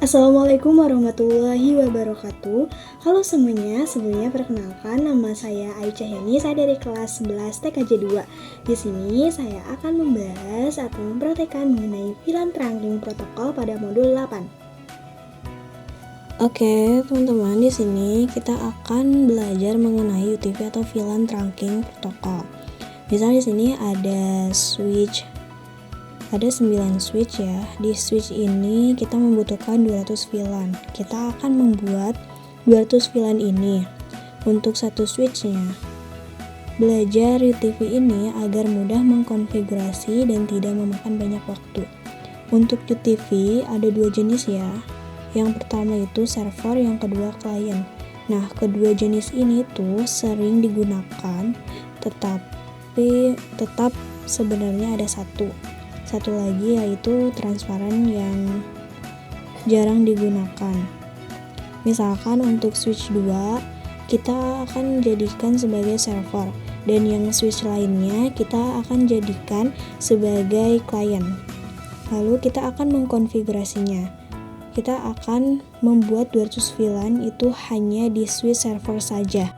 Assalamualaikum warahmatullahi wabarakatuh. Halo semuanya, sebelumnya perkenalkan nama saya Aisyah Yani, saya dari kelas 11 TKJ 2. Di sini saya akan membahas atau mempraktekkan mengenai VLAN trunking protokol pada modul 8. Oke, teman-teman, di sini kita akan belajar mengenai UTP atau VLAN trunking protokol. Misalnya di sini ada 9 switch ya. Di switch ini kita membutuhkan 200 VLAN. Kita akan membuat 200 VLAN ini. Untuk satu switchnya, belajar UTP ini agar mudah mengkonfigurasi dan tidak memakan banyak waktu. Untuk UTP ada dua jenis ya. Yang pertama itu server, yang kedua klien. Nah, kedua jenis ini tuh sering digunakan, tetapi tetap sebenarnya ada satu lagi, yaitu transparan yang jarang digunakan. Misalkan untuk switch 2 kita akan jadikan sebagai server, dan yang switch lainnya kita akan jadikan sebagai klien. Lalu kita akan mengkonfigurasinya. Kita akan membuat 200 VLAN itu hanya di switch server saja.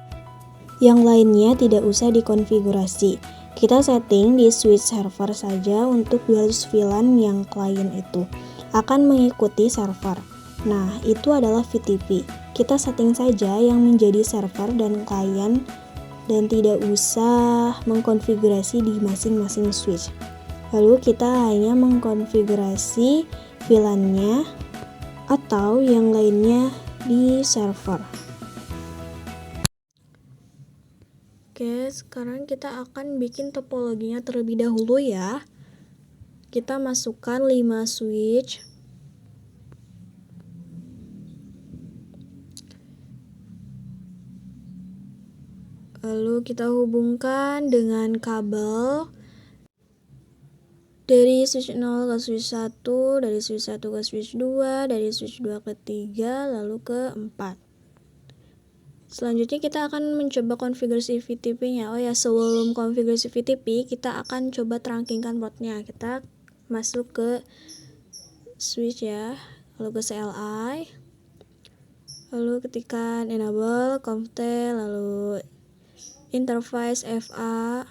Yang lainnya tidak usah dikonfigurasi. Kita setting di switch server saja untuk 200 VLAN yang klien itu akan mengikuti server. Nah, itu adalah VTP. Kita setting saja yang menjadi server dan klien dan tidak usah mengkonfigurasi di masing-masing switch. Lalu kita hanya mengkonfigurasi VLAN-nya atau yang lainnya di server. Oke, sekarang kita akan bikin topologinya terlebih dahulu ya. Kita masukkan 5 switch. Lalu kita hubungkan dengan kabel dari switch 0 ke switch 1, dari switch 1 ke switch 2, dari switch 2 ke 3, lalu ke 4. Selanjutnya kita akan mencoba konfigurasi VTP-nya. Oh ya, sebelum konfigurasi VTP, kita akan coba trunkingkan portnya. Kita masuk ke switch ya, lalu ke CLI, lalu ketikkan enable conft, lalu interface FA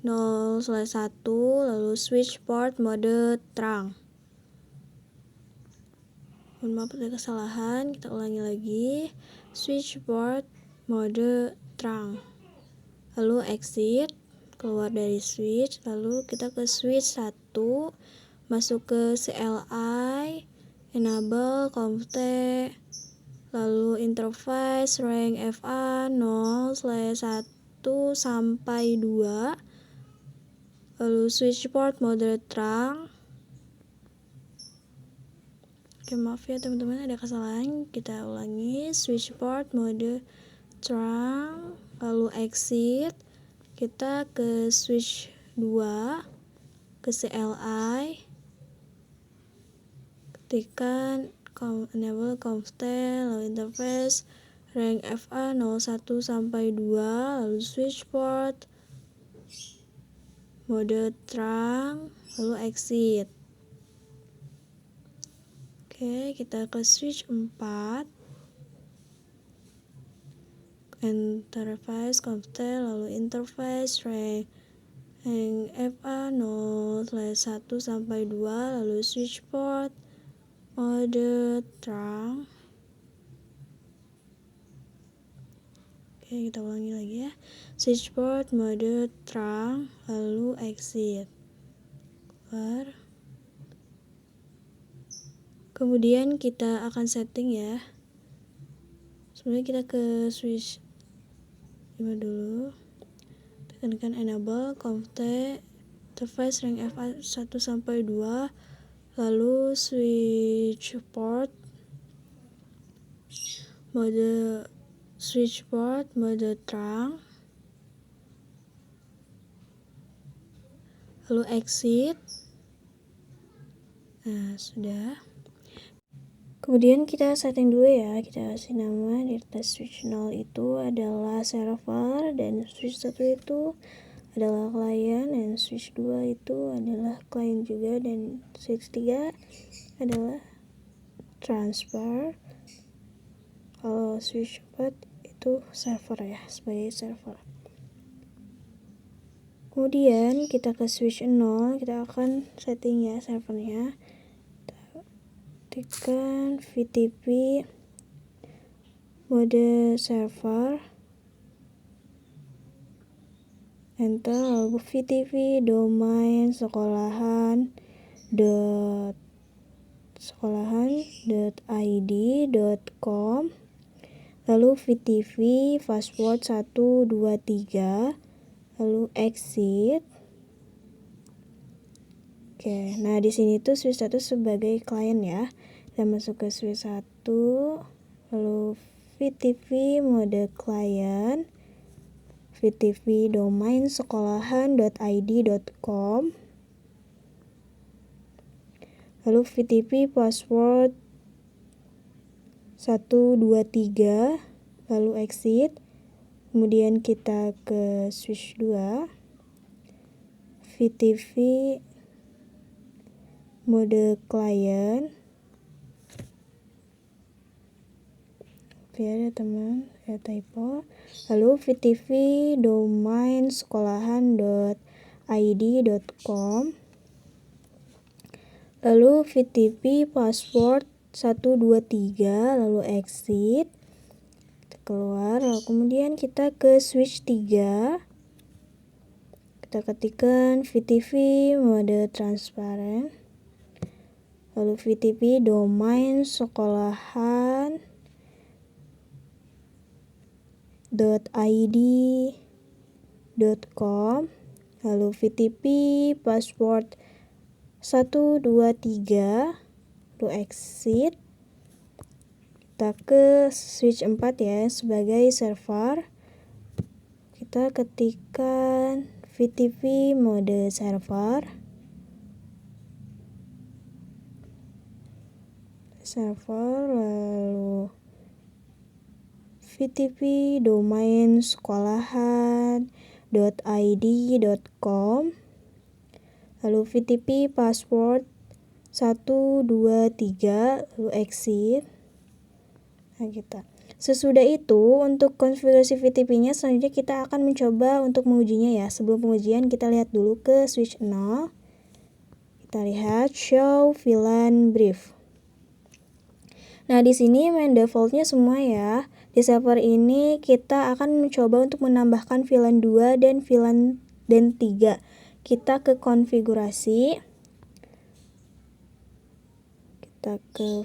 0/1, lalu switch port mode trunk. Mohon maaf ada kesalahan, kita ulangi lagi. Switch port mode trunk, lalu exit, keluar dari switch, lalu kita ke switch 1, masuk ke CLI, enable conft, lalu interface rank FA 0/1 sampai 2, lalu switch port mode trunk. Oke, maaf ya teman-teman ada kesalahan, kita ulangi. Switch port mode trunk, lalu exit, kita ke switch 2, ke CLI, ketikkan enable conft, lalu interface rank FA 01 sampai 2, lalu switch port mode trunk, lalu exit. Oke, kita ke switch 4, interface conft, lalu interface rank FA 0/1 sampai 2, lalu switch port mode trunk. Oke, kita ulangi lagi ya. Switch port mode trunk, lalu exit, keluar. Kemudian kita akan setting ya. Sebenarnya kita ke switch 5 dulu. Tekankan enable conft, interface rank FA 1 sampai 2, lalu switch port mode trunk, lalu exit. Nah, sudah. Kemudian kita setting dulu ya, kita kasih nama di atas switch 0 itu adalah server, dan switch 1 itu adalah klien, dan switch 2 itu adalah klien juga, dan switch 3 adalah transfer. Kalau switch 4 itu server ya, sebagai server. Kemudian kita ke switch 0, kita akan setting ya servernya. Kita ketikkan VTP mode server, enter, lalu VTP domain sekolahan.id.com, lalu VTP password 123, lalu exit. Oke, nah di sini tuh switch 1 sebagai klien ya. Kita masuk ke switch 1, lalu VTP mode klien, VTP domain sekolahan.id.com, lalu VTP password 123, lalu exit. Kemudian kita ke switch 2, VTP mode klien. Oke, ada teman, ada typo. Lalu VTP domain sekolahan.id.com, lalu VTP password 123, lalu exit. Keluar, lalu kemudian kita ke switch 3, kita ketikkan VTP mode transparent, lalu VTP domain sekolahan.id.com, lalu VTP password 123, lalu exit. Kita ke switch 4 ya, sebagai server. Kita ketikkan VTP mode server, lalu VTP domain sekolahan.id.com, lalu VTP password 123, lalu exit. Nah, sesudah itu untuk konfigurasi VTP-nya selanjutnya kita akan mencoba untuk mengujinya ya. Sebelum pengujian kita lihat dulu ke switch 0. Kita lihat show VLAN brief. Nah, di sini main defaultnya semua ya. Di server ini kita akan mencoba untuk menambahkan VLAN 2 dan VLAN 3. Kita ke konfigurasi. Kita ke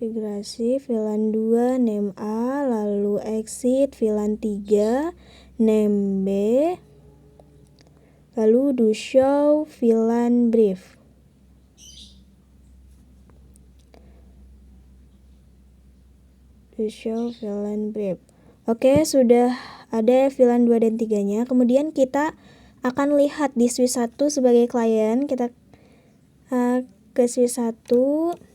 konfigurasi VLAN 2 name A, lalu exit VLAN 3 name B, lalu do show VLAN brief. Do show VLAN brief. Oke, sudah ada VLAN 2 dan 3-nya. Kemudian kita akan lihat di switch 1 sebagai klien. Kita ke switch 1,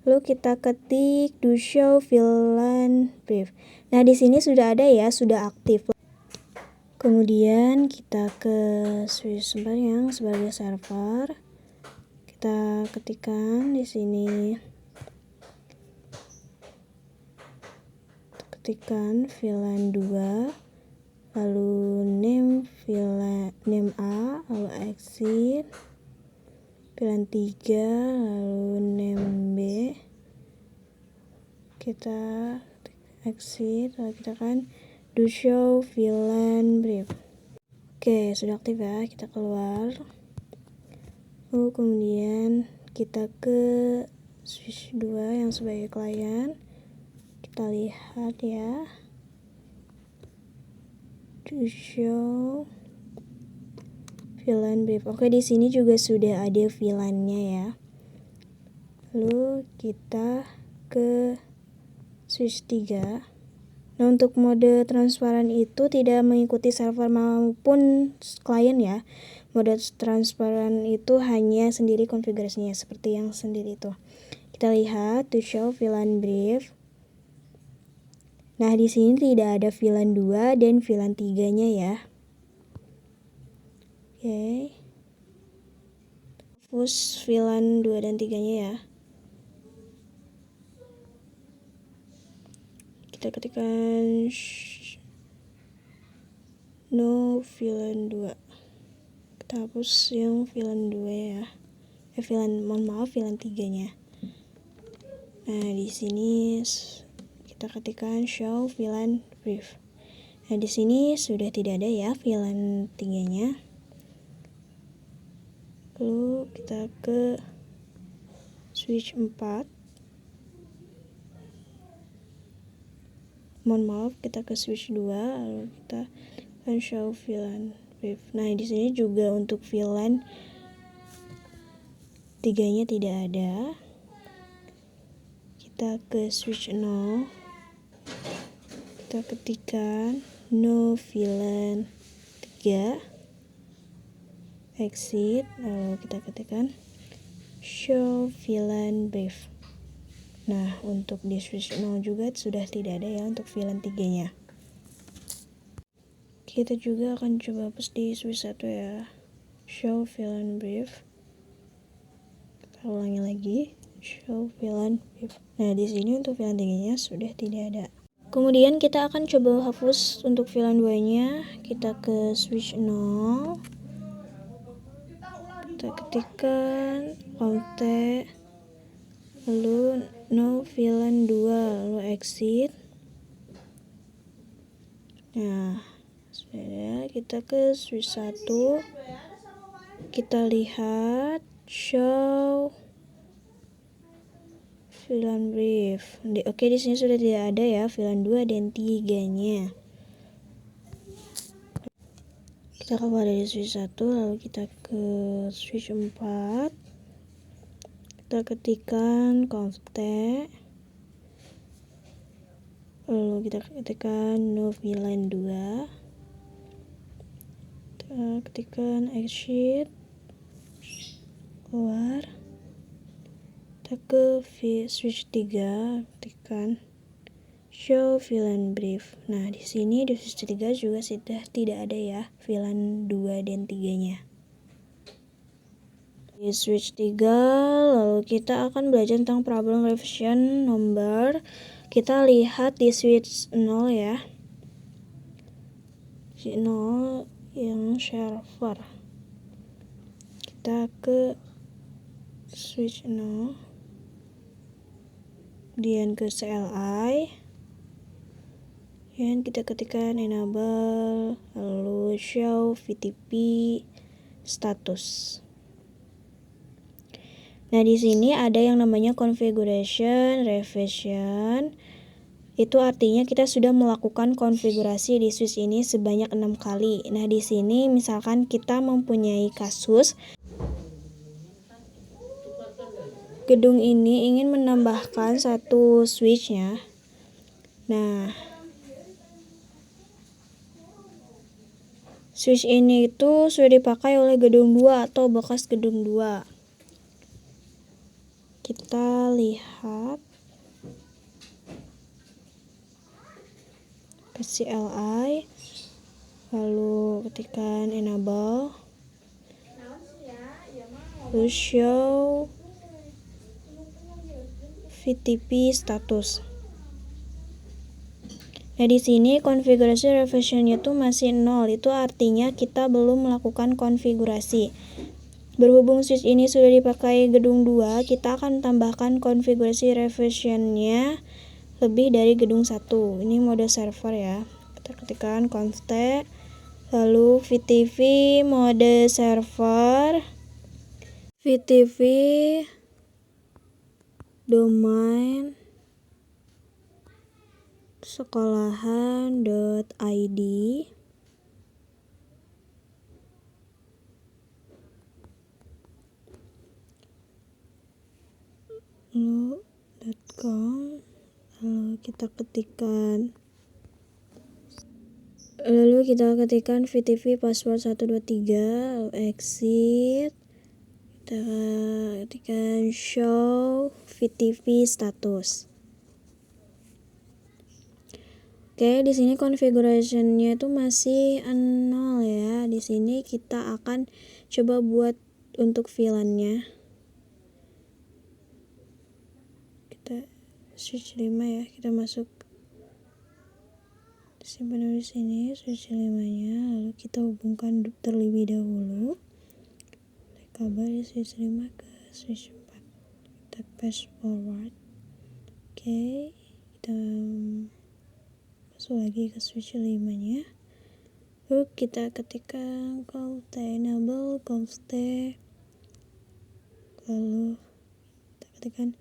lalu kita ketik do show VLAN brief. Nah, di sini sudah ada ya, sudah aktif. Kemudian kita ke switch 4 yang sebagai server. Kita ketikkan di sini. Ketikkan VLAN 2, lalu name A, lalu exit. VLAN 3, lalu name B, kita exit, lalu kita akan do show VLAN brief. Oke, sudah aktif ya, kita keluar. Lalu kemudian kita ke switch 2 yang sebagai klien. Kita lihat ya, do show VLAN brief. Oke, di sini juga sudah ada VLAN-nya ya. Lalu kita ke switch 3. Nah, untuk mode transparan itu tidak mengikuti server maupun klien ya. Mode transparan itu hanya sendiri konfigurasinya seperti yang sendiri itu. Kita lihat to show VLAN brief. Nah, di sini tidak ada VLAN 2 dan VLAN 3-nya ya. Oke. hapus VLAN 2 dan 3-nya ya. Kita ketikkan no VLAN 2. Kita hapus yang VLAN 2 ya. VLAN 3-nya. Nah, di sini kita ketikkan show VLAN brief. Nah, di sini sudah tidak ada ya VLAN 3-nya. Lalu kita ke switch 4. Mohon maaf, kita ke switch 2, lalu kita akan show VLAN brief. Nah, di sini juga untuk VLAN 3-nya tidak ada. Kita ke switch 0. Kita ketikkan no VLAN 3. Exit, lalu kita ketikkan show VLAN brief. Nah, untuk di switch 0 juga sudah tidak ada ya untuk VLAN 3-nya. Kita juga akan coba hapus di switch 1 ya. Show VLAN brief. Kita ulangi lagi. Show VLAN brief. Nah, di sini untuk VLAN 3-nya sudah tidak ada. Kemudian kita akan coba hapus untuk VLAN 2-nya. Kita ke switch 0. Kita ketikkan Alt, lalu no VLAN 2, lalu exit. Nah, sudah, kita ke switch 1. Kita lihat show VLAN brief. Oke, di sini sudah tidak ada ya VLAN 2 dan 3-nya. Kita keluar dari switch 1, lalu kita ke switch 4. Kita ketikkan conft, lalu kita ketikkan no VLAN 2. Kita ketikkan exit, keluar. Kita ke switch 3, ketikkan show VLAN brief. Nah, di sini di switch 3 juga sudah tidak ada ya VLAN 2 dan 3-nya. Di switch 3, lalu kita akan belajar tentang problem revision number. Kita lihat di switch 0 ya. Switch 0 yang server. Kita ke switch 0. Kemudian ke CLI. Dan kita ketikkan enable, lalu show VTP status. Nah, di sini ada yang namanya configuration revision. Itu artinya kita sudah melakukan konfigurasi di switch ini sebanyak 6 kali. Nah, di sini misalkan kita mempunyai kasus gedung ini ingin menambahkan satu switchnya. Nah, switch ini itu sudah dipakai oleh gedung 2 atau bekas gedung 2. Kita lihat ke CLI, lalu ketikkan enable, lalu show VTP status. Nah, di sini konfigurasi revisionnya itu masih 0, itu artinya kita belum melakukan konfigurasi. Berhubung switch ini sudah dipakai gedung 2, kita akan tambahkan konfigurasi revisionnya lebih dari gedung 1. Ini mode server ya. Kita ketikkan conft, lalu VTV mode server, VTV domain sekolahan.id, lalu.com, lalu kita ketikkan VTV password 123, lalu exit. Kita ketikkan show VTV status. Oke, di sini configuration-nya itu masih 0 ya. Di sini kita akan coba buat untuk VLAN-nya. Kita switch 5 ya, kita masuk simpan dulu di sini switch 5-nya, lalu kita hubungkan terlebih dahulu kabel dari switch 5 ke switch 4. Kita pass forward. Oke, kita masuk lagi ke switch 5-nya. Lalu kita ketikkan Colt enable Colt, lalu kita ketikkan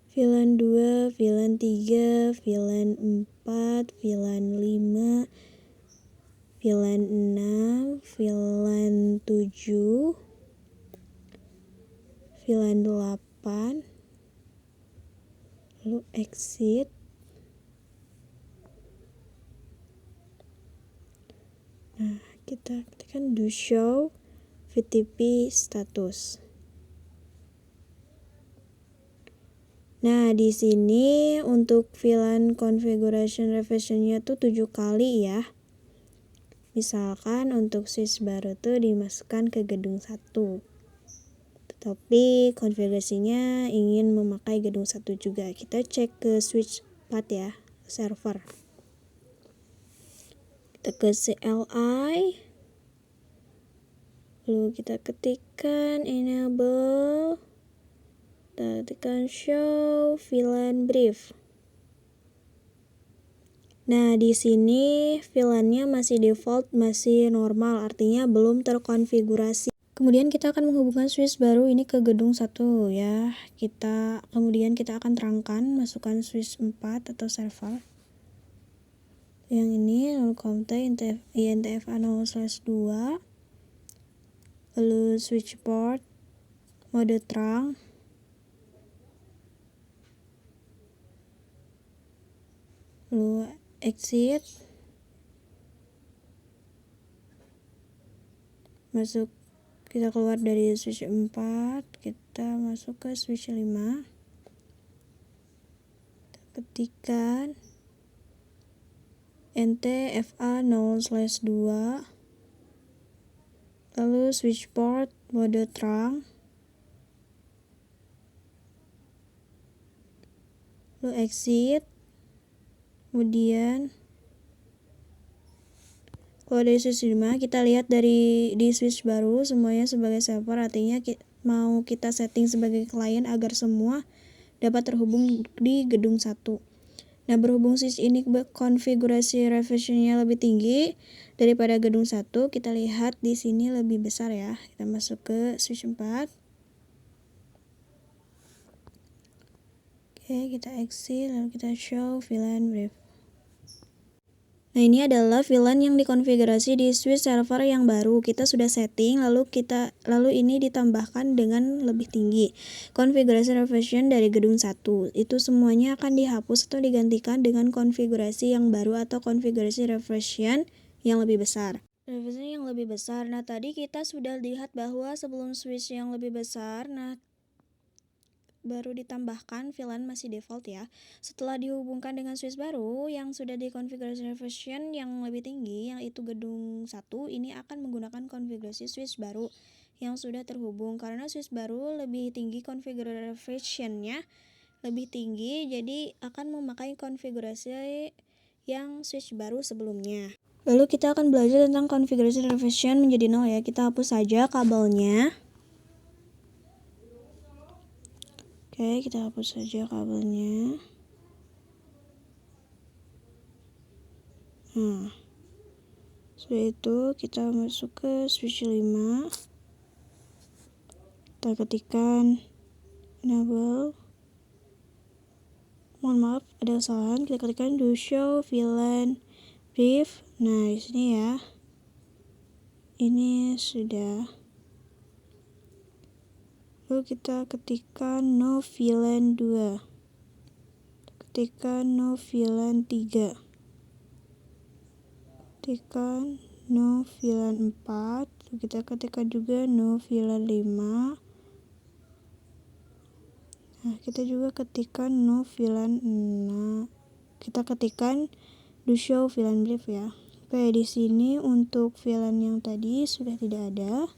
VLAN 2, VLAN 3, VLAN 4, VLAN 5, VLAN 6, VLAN 7, VLAN 8, lalu exit. Nah, kita ketikkan do show VTP status. Nah, di sini untuk VLAN configuration revision-nya tuh 7 kali ya. Misalkan untuk switch baru tuh dimasukkan ke gedung 1. Tetapi konfigurasinya ingin memakai gedung 1 juga. Kita cek ke switch 4 ya, server. Kita ke CLI. Lalu kita ketikkan enable. Kita tekan show VLAN brief. Nah, di sini VLAN-nya masih default, masih normal, artinya belum terkonfigurasi. Kemudian kita akan menghubungkan switch baru ini ke gedung 1 ya. Kemudian kita akan terangkan masukkan switch 4 atau server. Yang ini lalu kontak INTFA 0/2. Lalu switch port mode terang. Lalu exit, masuk, kita keluar dari switch 4, kita masuk ke switch 5, kita ketikkan NTFA 0/2, lalu switch port mode terang, lalu exit. Kemudian kalau dari switch 5 kita lihat di switch baru semuanya sebagai server, artinya mau kita setting sebagai klien agar semua dapat terhubung di gedung 1. Nah, berhubung switch ini konfigurasi revision-nya lebih tinggi daripada gedung 1, kita lihat di sini lebih besar ya. Kita masuk ke switch 4. Oke, kita exit lalu kita show VLAN brief. Nah, ini adalah VLAN yang dikonfigurasi di switch server yang baru. Kita sudah setting, lalu ini ditambahkan dengan lebih tinggi. Konfigurasi revision dari gedung 1. Itu semuanya akan dihapus atau digantikan dengan konfigurasi yang baru atau konfigurasi revision yang lebih besar. Revision yang lebih besar. Nah, tadi kita sudah lihat bahwa sebelum switch yang lebih besar, baru ditambahkan VLAN masih default ya. Setelah dihubungkan dengan switch baru yang sudah dikonfigurasi revision yang lebih tinggi, yaitu gedung 1, ini akan menggunakan konfigurasi switch baru yang sudah terhubung. Karena switch baru lebih tinggi konfigurasi revision-nya lebih tinggi, jadi akan memakai konfigurasi yang switch baru sebelumnya. Lalu kita akan belajar tentang konfigurasi revision menjadi 0 ya. Kita hapus saja kabelnya. Oke, kita hapus saja kabelnya. Nah, setelah itu kita masuk ke switch 5. Kita ketikkan enable. Mohon maaf, ada kesalahan. Kita ketikkan do show VLAN brief. Nah, di sini ya. Ini sudah. Lalu kita ketikkan no VLAN 2. Ketikkan no VLAN 3. Ketikkan no VLAN 4. Lalu kita ketikkan juga no VLAN 5. Nah, kita juga ketikkan no VLAN 6. Kita ketikkan do show VLAN brief ya. Oke, di sini untuk VLAN yang tadi sudah tidak ada.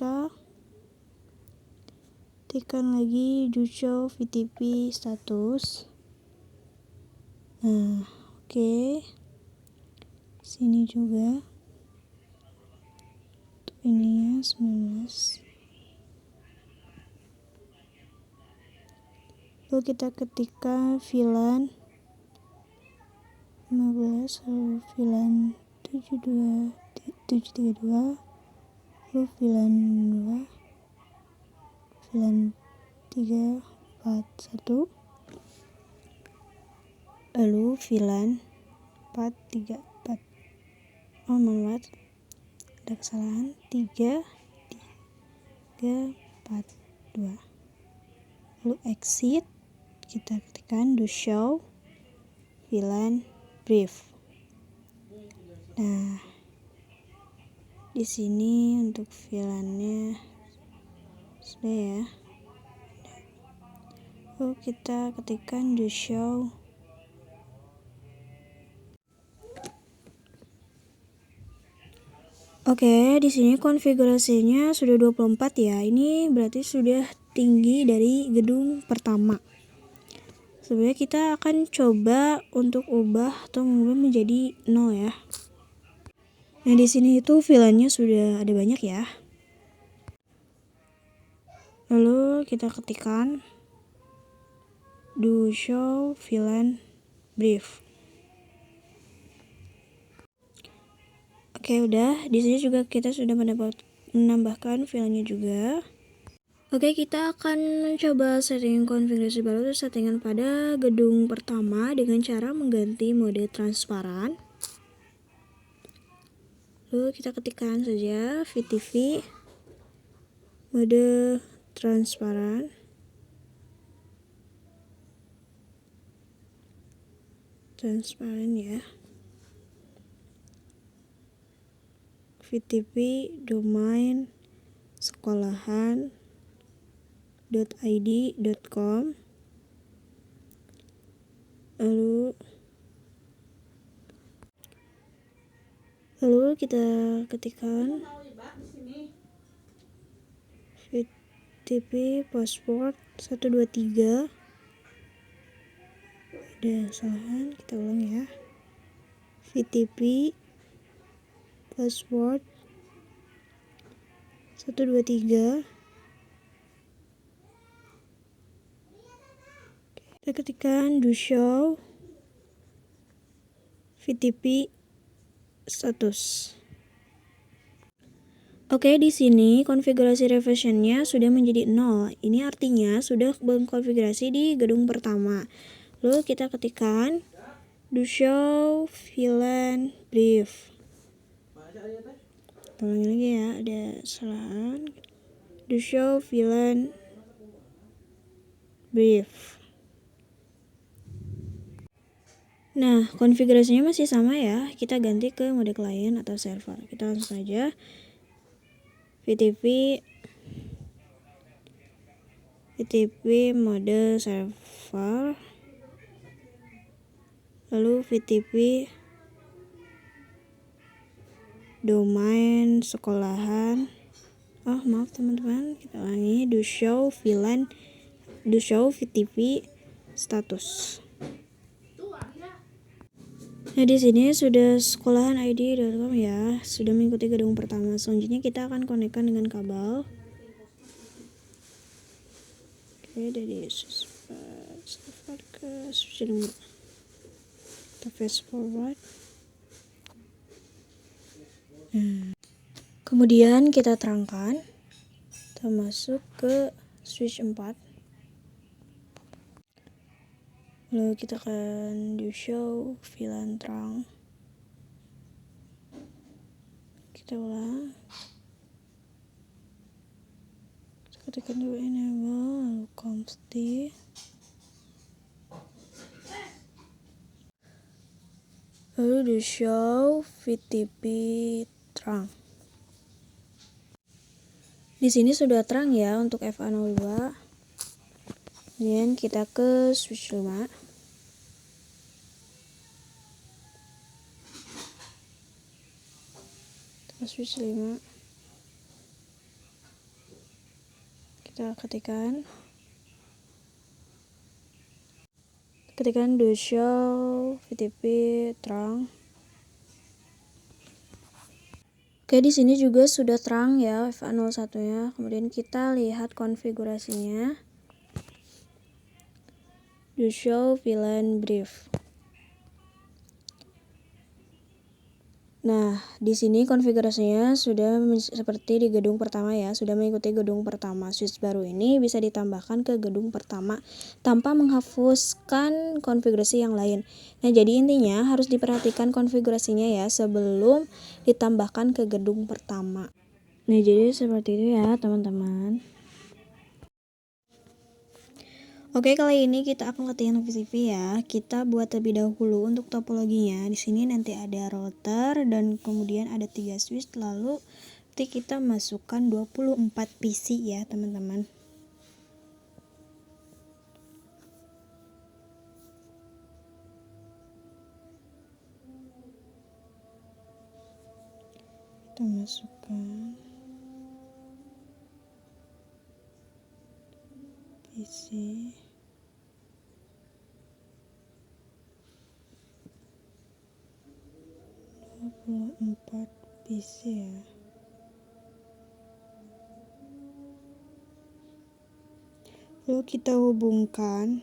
kita tekan lagi do show VTP status. Nah, oke. Sini juga. Ini ya 19. Lalu kita ketikkan VLAN 15, lalu VLAN 732, lalu VLAN 2, VLAN 341, lalu VLAN 434. Oh, maaf, ada kesalahan. 342. Lalu exit, kita ketikkan do show VLAN brief. Nah, di sini untuk VLAN-nya sudah ya. Lalu kita ketikkan do show. Oke, di sini konfigurasinya sudah 24 ya. Ini berarti sudah tinggi dari gedung pertama. Sebenarnya kita akan coba untuk ubah atau mengubah menjadi 0 ya. Nah, di sini itu VLAN-nya sudah ada banyak ya. Lalu kita ketikkan do show VLAN brief. Oke, udah. Di sini juga kita sudah menambahkan VLAN-nya juga. Oke, kita akan mencoba setting konfigurasi baru, settingan pada gedung pertama dengan cara mengganti mode transparan. Lalu kita ketikkan saja VTV mode transparan. Transparan ya. VTP domain sekolahan.id.com. Lalu kita ketikkan VTP password 123. Ada kesalahan, kita ulang ya. VTP password 123. Kita ketikkan do show VTP status. Oke, di sini konfigurasi revisionnya sudah menjadi 0. Ini artinya sudah mengkonfigurasi di gedung pertama. Lalu kita ketikkan do show VLAN brief. Ulangi lagi ya, ada kesalahan. Do show VLAN brief. Nah, konfigurasinya masih sama ya. Kita ganti ke mode client atau server. Kita langsung saja VTP mode server. Lalu VTP domain sekolahan. Oh, maaf teman-teman, kita ulangi. Do show VTP status. Nah, di sini sudah sekolahan id.com ya, sudah mengikuti gedung pertama. Selanjutnya kita akan konekkan dengan kabel. Oke, dari server ke switch 5. Kita fast forward. Kemudian kita terangkan, kita masuk ke switch 4. Lalu kita akan do show VLAN terang. Kita ulang. Kita ketikkan dulu enable, lalu const. Lalu do show VTP terang. Di sini sudah terang ya untuk FA02. Kemudian kita ke switch 5. Kita switch 5. Kita ketikkan do show VTP terang. Oke, di sini juga sudah terang ya FA01-nya. Kemudian kita lihat konfigurasinya. Do show VLAN brief. Nah, di sini konfigurasinya sudah seperti di gedung pertama ya, sudah mengikuti gedung pertama. Switch baru ini bisa ditambahkan ke gedung pertama tanpa menghapuskan konfigurasi yang lain. Nah, jadi intinya harus diperhatikan konfigurasinya ya sebelum ditambahkan ke gedung pertama. Nah, jadi seperti itu ya, teman-teman. Oke, kali ini kita akan latihan VCP ya. Kita buat terlebih dahulu untuk topologinya. Di sini nanti ada router dan kemudian ada 3 switch, lalu nanti kita masukkan 24 PC ya, teman-teman. Kita masukkan PC. PC ya. Lalu kita hubungkan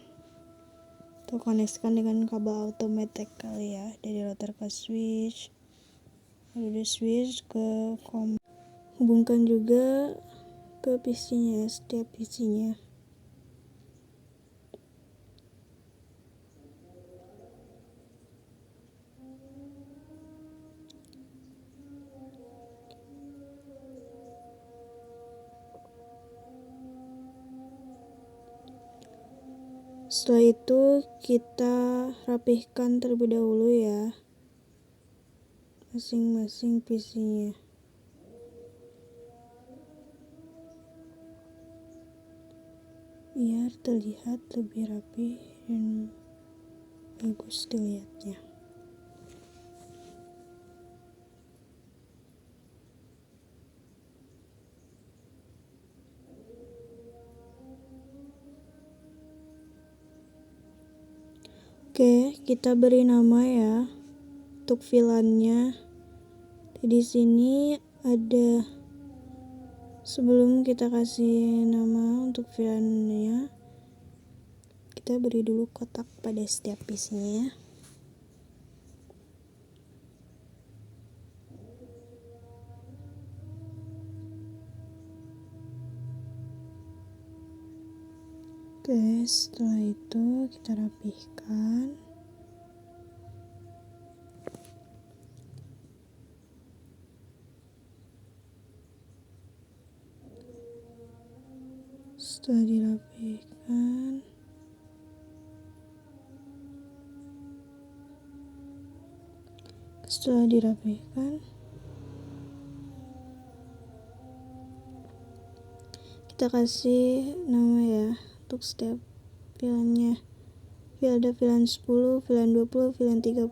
atau koneksikan dengan kabel automatic kali ya, dari router ke switch, lalu dari switch ke hubungkan juga ke PC-nya, setiap PC-nya. Setelah itu kita rapihkan terlebih dahulu ya masing-masing PC-nya. Biar terlihat lebih rapi dan bagus dilihatnya. Oke, kita beri nama ya untuk VLAN-nya. Di sini ada, sebelum kita kasih nama untuk VLAN-nya, kita beri dulu kotak pada setiap PC-nya. Oke, setelah itu kita rapihkan. Setelah dirapihkan, kita kasih nama ya untuk setiap VLAN-nya. Ada VLAN 10, VLAN 20, VLAN 30,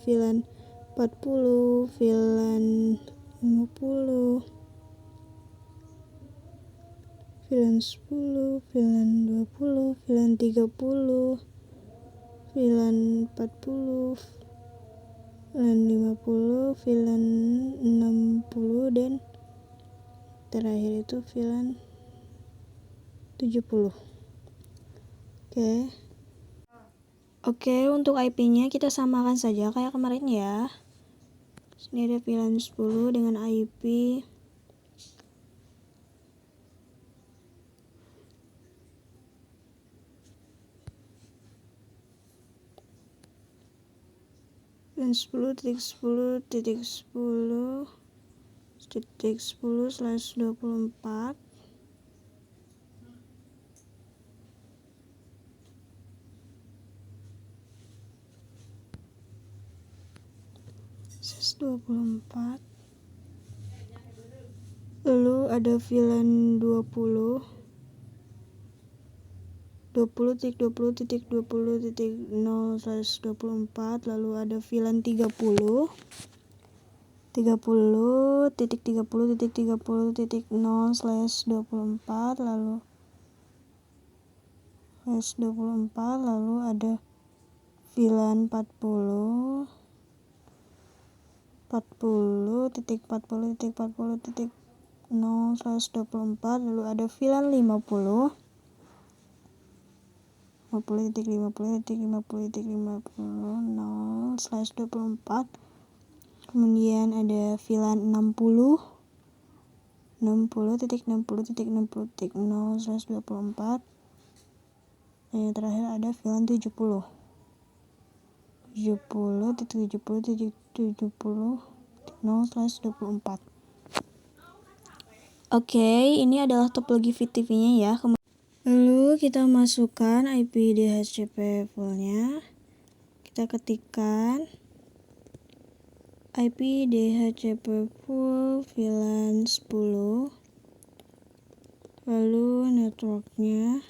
VLAN 40, VLAN 50, VLAN 10, VLAN 20, VLAN 30, VLAN 40, VLAN 50, VLAN 60, dan terakhir itu VLAN 70. Oke, untuk IP-nya kita samakan saja kayak kemarin ya. Ini ada VLAN 10 dengan IP VLAN 10.10.10.10/24. SS24. Lalu ada VLAN 20.20.20.0/24, lalu ada VLAN 30.30.30.30.0/24, lalu 124, lalu ada VLAN 40 titik 0/24, lalu ada VLAN 50 titik 0/24, kemudian ada VLAN 60 titik 0/24, dan yang terakhir ada VLAN 70 titik 0/24. Oke, ini adalah topologi VTV-nya ya. Lalu kita masukkan IP DHCP full-nya. Kita ketikkan IP DHCP full VLAN 10, lalu networknya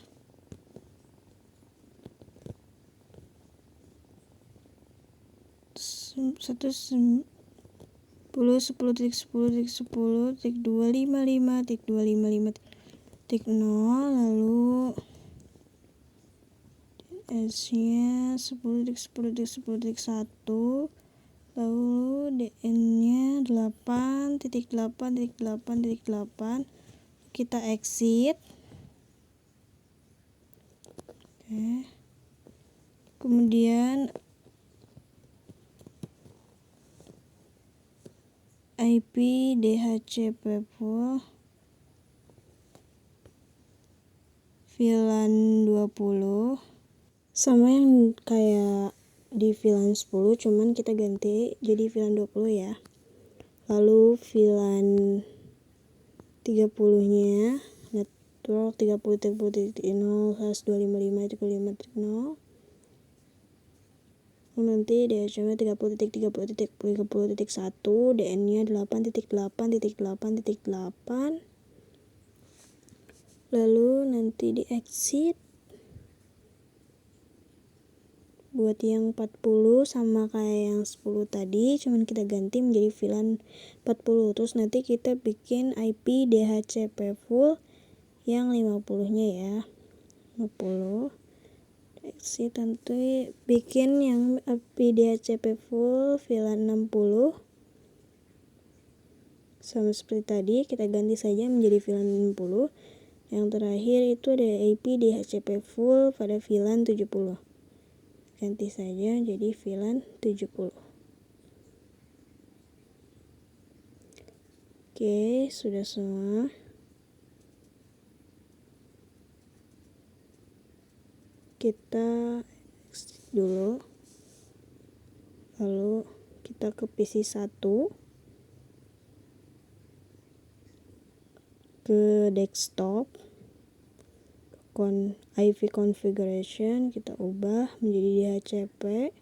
10.10.10.10.255.255.0, lalu S-nya 10.10.10.1, lalu DN-nya 8.8.8.8. Kita exit. Oke. Kemudian IP DHCP full VLAN 20, sama yang kayak di VLAN 10, cuman kita ganti jadi VLAN 20 ya. Lalu VLAN 30-nya network 30.30.0/255.0, nanti DHCP 30.30.30.1, DN-nya 8.8.8.8, lalu nanti di exit. Buat yang 40 sama kayak yang 10 tadi, cuman kita ganti menjadi VLAN 40. Terus nanti kita bikin IP DHCP full yang 50-nya ya. 50. Exit, nanti bikin yang IP DHCP full VLAN 60. Sama seperti tadi, kita ganti saja menjadi VLAN 60. Yang terakhir itu ada IP DHCP full pada VLAN 70. Ganti saja jadi VLAN 70. Oke, sudah semua. Kita exit dulu. Lalu kita ke PC 1. Ke desktop. IV configuration kita ubah menjadi DHCP.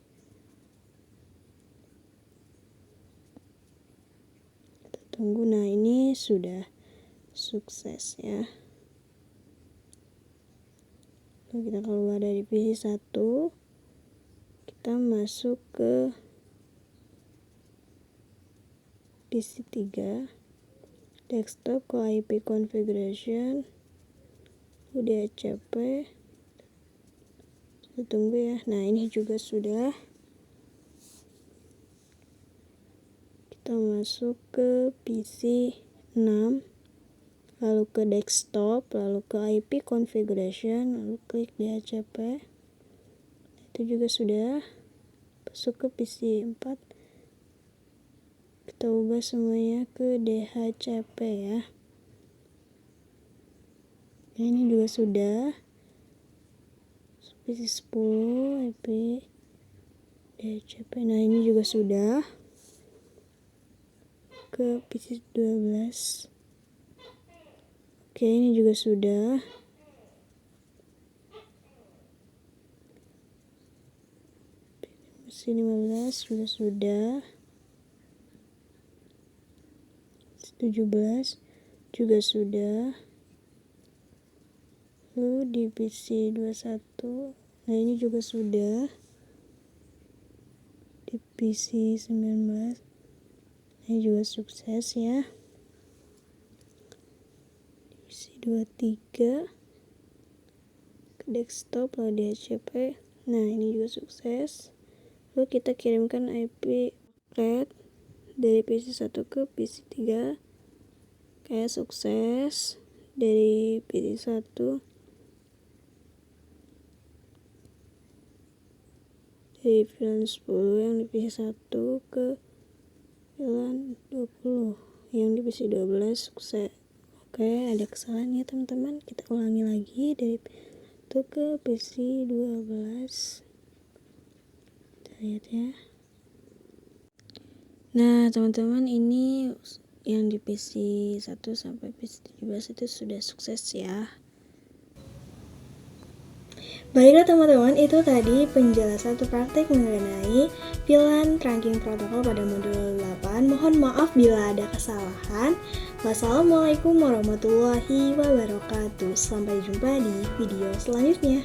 Kita tunggu. Nah, ini sudah sukses ya. Lalu kita keluar dari PC 1, kita masuk ke PC 3, desktop, ke IP configuration, DHCP. Kita tunggu ya. Nah, ini juga sudah. Kita masuk ke PC 6, lalu ke desktop, lalu ke IP configuration, lalu klik DHCP. Itu juga sudah. Masuk ke PC 4, kita ubah semuanya ke DHCP ya. Nah, ini juga sudah. PC 10 IP DHCP. Nah, ini juga sudah. Ke PC 12. Oke, ini juga sudah. PC 15 juga sudah. 17 juga sudah. Lalu di PC 21, nah ini juga sudah. Di PC 19, ini juga sukses ya. Di PC 23, ke desktop lalu DHCP. Nah, ini juga sukses. Lalu kita kirimkan IP paket dari PC1 ke PC3. Kayak sukses. Dari PC1 dari VLAN 10 yang di PC1 ke VLAN 20 yang di PC12 sukses. Oke, ada kesalahan ya teman-teman. Kita ulangi lagi dari itu ke PC12. Kita lihat ya. Nah, teman-teman, ini yang di PC1 sampai PC17 itu sudah sukses ya. Baiklah teman-teman, itu tadi penjelasan atau praktik mengenai VLAN trunking protokol pada modul 8. Mohon maaf bila ada kesalahan. Wassalamualaikum warahmatullahi wabarakatuh. Sampai jumpa di video selanjutnya.